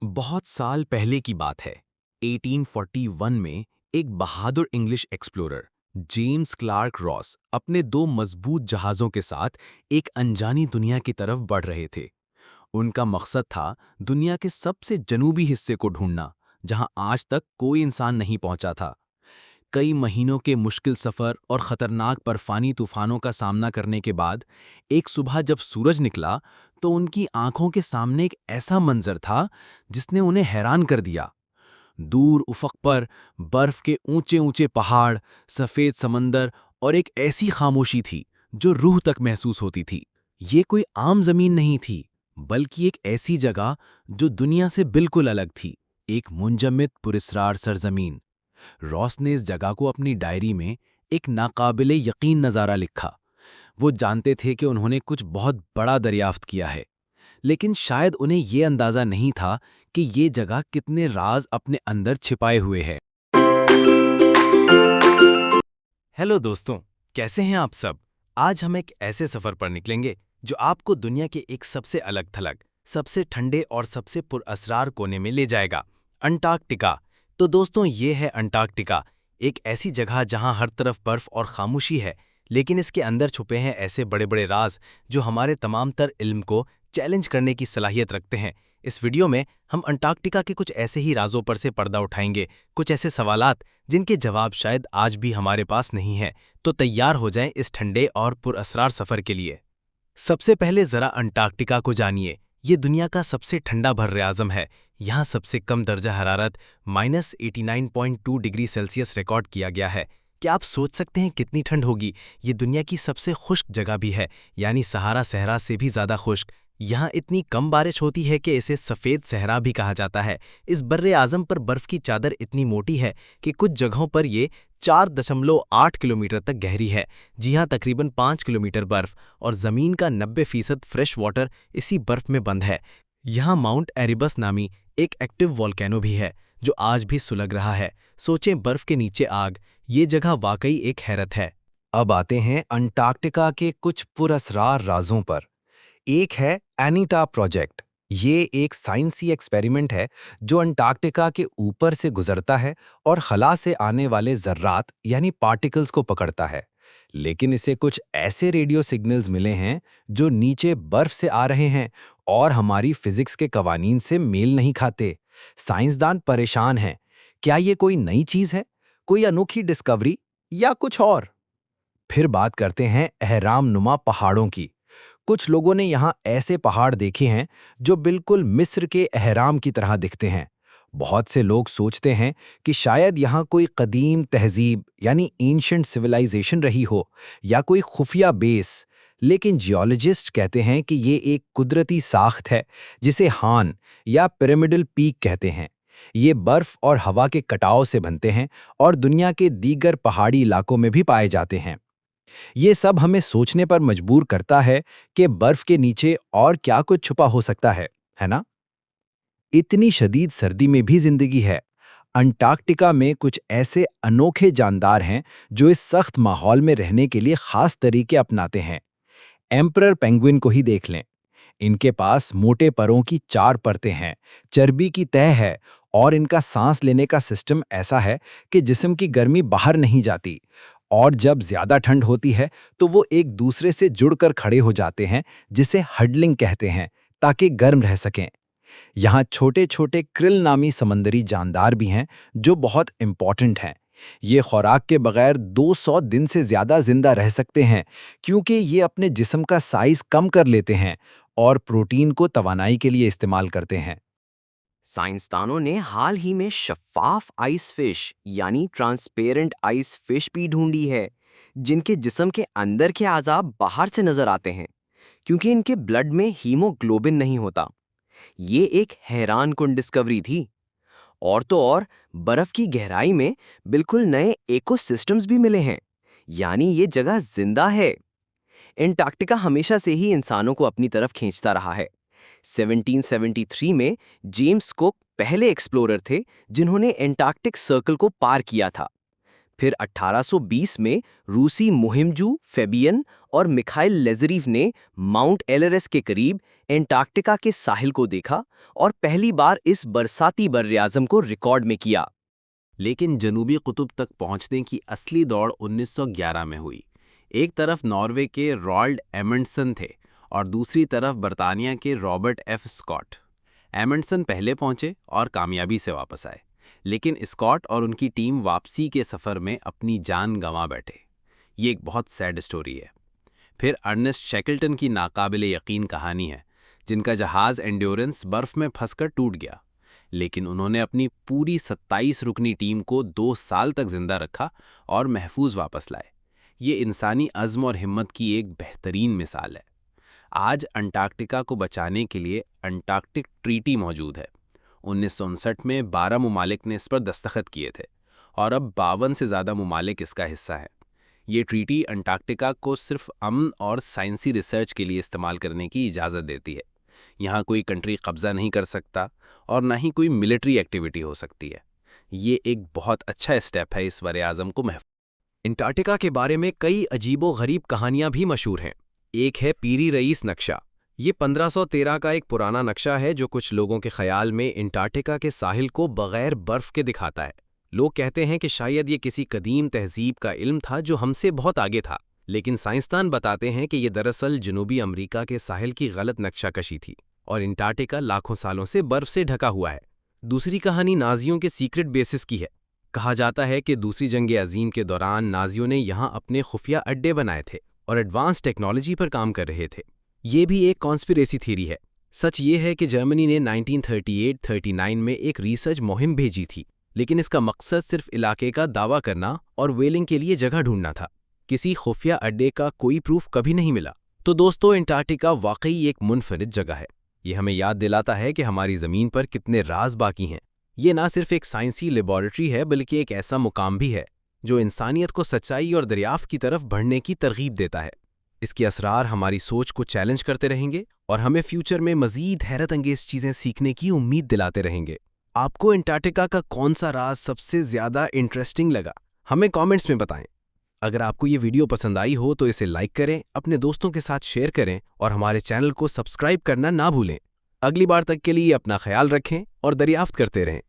बहुत साल पहले की बात है। 1841 में एक बहादुर English explorer James Clark Ross अपने दो मजबूत जहाज़ों के साथ एक अनजानी दुनिया की तरफ बढ़ रहे थे। उनका मकसद था दुनिया के सबसे जनूबी हिस्से को ढूंढना, जहां आज तक कोई इंसान नहीं पहुंचा था। कई महीनों के मुश्किल सफ़र और ख़तरनाक बर्फानी तूफ़ानों का सामना करने के बाद एक सुबह जब सूरज निकला तो उनकी आंखों के सामने एक ऐसा मंजर था जिसने उन्हें हैरान कर दिया। दूर उफ़क़ पर बर्फ़ के ऊंचे ऊंचे पहाड़, सफ़ेद समंदर और एक ऐसी खामोशी थी जो रूह तक महसूस होती थी। ये कोई आम ज़मीन नहीं थी, बल्कि एक ऐसी जगह जो दुनिया से बिल्कुल अलग थी, एक मुंजमद पुरस्रार सरजमीन। रॉस ने इस जगह को अपनी डायरी में एक नाकाबिले यकीन नज़ारा लिखा। वो जानते थे कि उन्होंने कुछ बहुत बड़ा दरियाफ्त किया है, लेकिन शायद उन्हें ये अंदाज़ा नहीं था कि ये जगह कितने राज अपने अंदर छिपाए हुए है। हेलो दोस्तों, कैसे हैं आप सब? आज हम एक ऐसे सफ़र पर निकलेंगे जो आपको दुनिया के एक सबसे अलग थलग, सबसे ठंडे और सबसे पुरअसरार कोने में ले जाएगा, अंटार्कटिका। तो दोस्तों, ये है अंटार्कटिका, एक ऐसी जगह जहां हर तरफ बर्फ और खामोशी है, लेकिन इसके अंदर छुपे हैं ऐसे बड़े बड़े राज जो हमारे तमाम तर इल्म को चैलेंज करने की सलाहियत रखते हैं। इस वीडियो में हम अंटार्कटिका के कुछ ऐसे ही राजों पर से पर्दा उठाएंगे, कुछ ऐसे सवालात जिनके जवाब शायद आज भी हमारे पास नहीं है। तो तैयार हो जाएं इस ठंडे और पुरअसरार सफ़र के लिए। सबसे पहले ज़रा अंटार्कटिका को जानिए। ये दुनिया का सबसे ठंडा बर्र-ए-आज़म है। यहाँ सबसे कम दर्जा हरारत -89.2 डिग्री सेल्सियस रिकॉर्ड किया गया है। क्या आप सोच सकते हैं कितनी ठंड होगी? ये दुनिया की सबसे खुश्क जगह भी है, यानी सहारा सहरा से भी ज़्यादा खुश्क। यहाँ इतनी कम बारिश होती है कि इसे सफ़ेद सहरा भी कहा जाता है। इस बर्र-ए-आज़म पर बर्फ़ की चादर इतनी मोटी है कि कुछ जगहों पर ये 4.8 किलोमीटर तक गहरी है। जी हाँ, तकरीबन 5 किलोमीटर बर्फ और ज़मीन का 90% फ्रेश वाटर इसी बर्फ में बंद है। यहाँ माउंट एरिबस नामी एक एक्टिव वॉल्केनो भी है जो आज भी सुलग रहा है। सोचें, बर्फ के नीचे आग, ये जगह वाकई एक हैरत है। अब आते हैं अंटार्कटिका के कुछ पुरअसरार राजों पर। एक है एनीटा प्रोजेक्ट। ये एक साइंसी एक्सपेरिमेंट है जो अंटार्कटिका के ऊपर से गुजरता है और खला से आने वाले जर्रात यानी पार्टिकल्स को पकड़ता है। लेकिन इसे कुछ ऐसे रेडियो सिग्नल्स मिले हैं जो नीचे बर्फ से आ रहे हैं और हमारी फिजिक्स के कवानीन से मेल नहीं खाते। साइंसदान परेशान हैं। क्या ये कोई नई चीज है, कोई अनोखी डिस्कवरी, या कुछ और? फिर बात करते हैं अहराम नुमा पहाड़ों की। कुछ लोगों ने यहाँ ऐसे पहाड़ देखे हैं जो बिल्कुल मिस्र के अहराम की तरह दिखते हैं। बहुत से लोग सोचते हैं कि शायद यहाँ कोई कदीम तहजीब यानी एंशिएंट सिविलाइजेशन रही हो या कोई खुफिया बेस। लेकिन जियोलॉजिस्ट कहते हैं कि ये एक कुदरती साख्त है जिसे हान या पिरामिडल पीक कहते हैं। ये बर्फ और हवा के कटाव से बनते हैं और दुनिया के दीगर पहाड़ी इलाकों में भी पाए जाते हैं। ये सब हमें सोचने पर मजबूर करता है कि बर्फ के नीचे और क्या कुछ छुपा हो सकता है ना? इतनी शदीद सर्दी में भी जिंदगी है। अंटार्कटिका में कुछ ऐसे अनोखे जानदार हैं जो इस सख्त माहौल में रहने के लिए खास तरीके अपनाते हैं। एम्परर पेंगुइन को ही देख लें। इनके पास मोटे परों की 4 परतें हैं, चर्बी की तह है और इनका सांस लेने का सिस्टम ऐसा है कि जिस्म की गर्मी बाहर नहीं जाती। और जब ज्यादा ठंड होती है तो वो एक दूसरे से जुड़कर खड़े हो जाते हैं, जिसे हडलिंग कहते हैं, ताकि गर्म रह सकें। यहाँ छोटे छोटे क्रिल नामी समंदरी जानदार भी हैं जो बहुत इंपॉर्टेंट हैं। ये खुराक के बगैर 200 दिन से ज्यादा जिंदा रह सकते हैं, क्योंकि ये अपने जिस्म का साइज कम कर लेते हैं और प्रोटीन को तवानाई के लिए इस्तेमाल करते हैं। साइंसदानों ने हाल ही में शफ़ाफ आइस फिश यानी ट्रांसपेरेंट आइस फिश भी ढूंढी है, जिनके जिस्म के अंदर के आज़ाब बाहर से नजर आते हैं क्योंकि इनके ब्लड में हीमोग्लोबिन नहीं होता। ये एक हैरानकुन डिस्कवरी थी। और तो और, बर्फ की गहराई में बिल्कुल नए इकोसिस्टम्स भी मिले हैं, यानी ये जगह जिंदा है। एंटार्क्टिका हमेशा से ही इंसानों को अपनी तरफ खींचता रहा है। 1773 में जेम्स कुक पहले एक्सप्लोरर थे जिन्होंने एंटार्क्टिक सर्कल को पार किया था। फिर 1820 में रूसी मुहिमजू फेबियन और मिखाइल लेज़रीव ने माउंट एलरेस के करीब एंटार्क्टिका के साहिल को देखा और पहली बार इस बरसाती बर्र-ए-आज़म को रिकॉर्ड में किया। लेकिन जनूबी कुतुब तक पहुंचने की असली दौड़ 1911 में हुई। एक तरफ नॉर्वे के रॉल्ड एमंडसन थे और दूसरी तरफ बर्तानिया के रॉबर्ट एफ स्कॉट। एमंडसन पहले पहुंचे और कामयाबी से वापस आए, लेकिन स्कॉट और उनकी टीम वापसी के सफ़र में अपनी जान गंवा बैठे। ये एक बहुत सैड स्टोरी है। फिर अर्नेस्ट शैकल्टन की नाकाबिले यकीन कहानी है, जिनका जहाज़ एंड्योरेंस बर्फ़ में फंसकर टूट गया, लेकिन उन्होंने अपनी पूरी 27 रुकनी टीम को 2 साल तक जिंदा रखा और महफूज वापस लाए। ये इंसानी अज़्म और हिम्मत की एक बेहतरीन मिसाल है। आज अंटार्कटिका को बचाने के लिए अंटार्कटिक ट्रीटी मौजूद है। 1959 में 12 मुमालिक ने इस पर दस्तखत किए थे और अब 52 से ज़्यादा मुमालिक इसका हिस्सा हैं। ये ट्रीटी अंटार्कटिका को सिर्फ अमन और साइंसी रिसर्च के लिए इस्तेमाल करने की इजाज़त देती है। यहाँ कोई कंट्री कब्जा नहीं कर सकता और ना ही कोई मिलिट्री एक्टिविटी हो सकती है। ये एक बहुत अच्छा स्टेप है इस बर्र-ए-आज़म को महफूज। अंटार्कटिका के बारे में कई अजीबो-गरीब कहानियां भी मशहूर हैं। एक है पीरी रईस नक्शा। ये 1513 का एक पुराना नक्शा है जो कुछ लोगों के ख्याल में अंटार्कटिका के साहिल को बगैर बर्फ के दिखाता है। लोग कहते हैं कि शायद ये किसी कदीम तहजीब का इल्म था जो हमसे बहुत आगे था, लेकिन साइंसदान बताते हैं कि ये दरअसल जनूबी अमेरिका के साहिल की गलत नक्शाकशी थी और अंटार्कटिका लाखों सालों से बर्फ से ढका हुआ है। दूसरी कहानी नाजियों के सीक्रेट बेसिस की है। कहा जाता है कि दूसरी जंग अजीम के दौरान नाजियों ने यहाँ अपने खुफिया अड्डे बनाए थे और एडवांस टेक्नोलॉजी पर काम कर रहे थे। ये भी एक कॉन्स्पिरेसी थ्योरी है। सच ये है कि जर्मनी ने 1938-39 में एक रिसर्च मुहिम भेजी थी, लेकिन इसका मकसद सिर्फ इलाके का दावा करना और वेलिंग के लिए जगह ढूंढना था। किसी खुफिया अड्डे का कोई प्रूफ कभी नहीं मिला। तो दोस्तों, अंटार्कटिका वाकई एक मुनफरिद जगह है। ये हमें याद दिलाता है कि हमारी ज़मीन पर कितने राज बाकी हैं। ये ना सिर्फ एक साइंसी लेबॉरेटरी है, बल्कि एक ऐसा मुकाम भी है जो इंसानियत को सच्चाई और दरियाफ्त की तरफ बढ़ने की तरगीब देता है। इसके असरार हमारी सोच को चैलेंज करते रहेंगे और हमें फ्यूचर में मज़ीद हैरत अंगेज चीज़ें सीखने की उम्मीद दिलाते रहेंगे। आपको अंटार्कटिका का कौन सा राज सबसे ज़्यादा इंटरेस्टिंग लगा, हमें कमेंट्स में बताएं। अगर आपको ये वीडियो पसंद आई हो तो इसे लाइक करें, अपने दोस्तों के साथ शेयर करें और हमारे चैनल को सब्सक्राइब करना ना भूलें। अगली बार तक के लिए अपना ख्याल रखें और दरियाफ्त करते रहें।